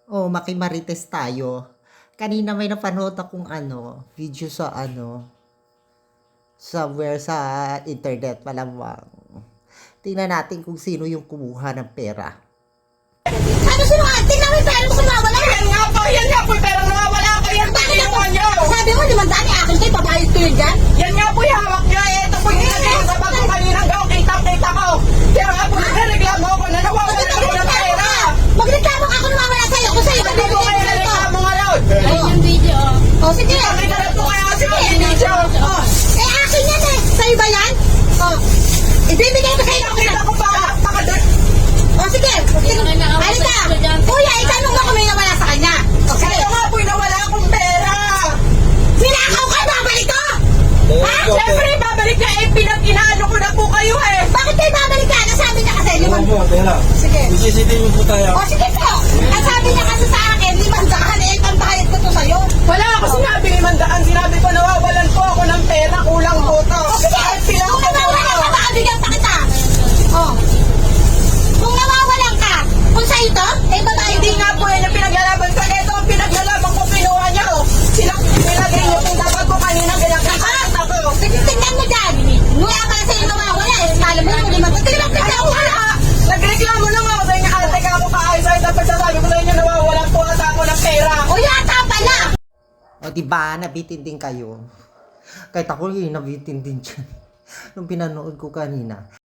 Oh, makimarites tayo. Kanina may napanood akong video sa somewhere sa internet, malamang. Tingnan natin kung sino yung kumuha ng pera. Ano sinungaling? Tingnan mo yung pera mo kung nawawala. Yan nga po, pero nawawala ko yan. Bakit ako? Tingnan nyo. Sabi mo, 500 akin kayo, pabayad ko yun dyan. Yan nga po yung hawak nyo. Ito po yung naging sa bago kaninang gaw. Kita ko. Kaya nga po, nagreklamo ako na nawawala ko ng pera. Magreklamo ka ako nawawala sa'yo. Kung sa'yo, Hindi po kayo nagreklamo nga raw. Ayun yung video, oh. Sige. Pakita na po kayo kasi mag-video. Eh, akin yan eh. Sa'yo ba yan? Oh. Ibibigay ko sa'yo. Kita ko pa. Oh, sige. Halika. Kuya, itanong mo kung may nawala sa kanya. Oh, sige. Ito nga po, nawala akong pera. Sinakaw ka, babalik ko. Ha? Siyempre, babalik na eh. Pinag-inaano ko na po kayo eh. Bakit kayo babalik ka? Nasabi niya kasi, Pera. Sige. CCTV po tayo. O sige po. Ang sabi niya kasi sa akin, 500 eh, pambayad ko to sa'yo. Wala ako sinabi ni Mandaan. Sinabi ko nawawalan po ako ng pera. Kulang po to. O sige, kung nawawalan ka, baka bigyan pa kita. O. Kung nawawalan ka, kung sa'yo to, eh babae Hindi nga po yan yung pinaglalaban ko. Ito ang pinaglalaban ko. Pinuha niya ko. Sila nilagay niyo kung dapat ko kanina ginagalit ako. Sige, tingnan mo dyan. Mula pa sa'yo nawawala eh. Alam mo yung 500. Tingnan mo Ano dyan. wala? Nagreklamo lang ako sa inyo. Ate ka ako kaayos. Ay dapat sasabi ko sa inyo nawawalan po ata ako ng pera. O yata pala. O diba, nabitin din kayo. Kahit ako nabitin din dyan. Nung pinanood ko kanina.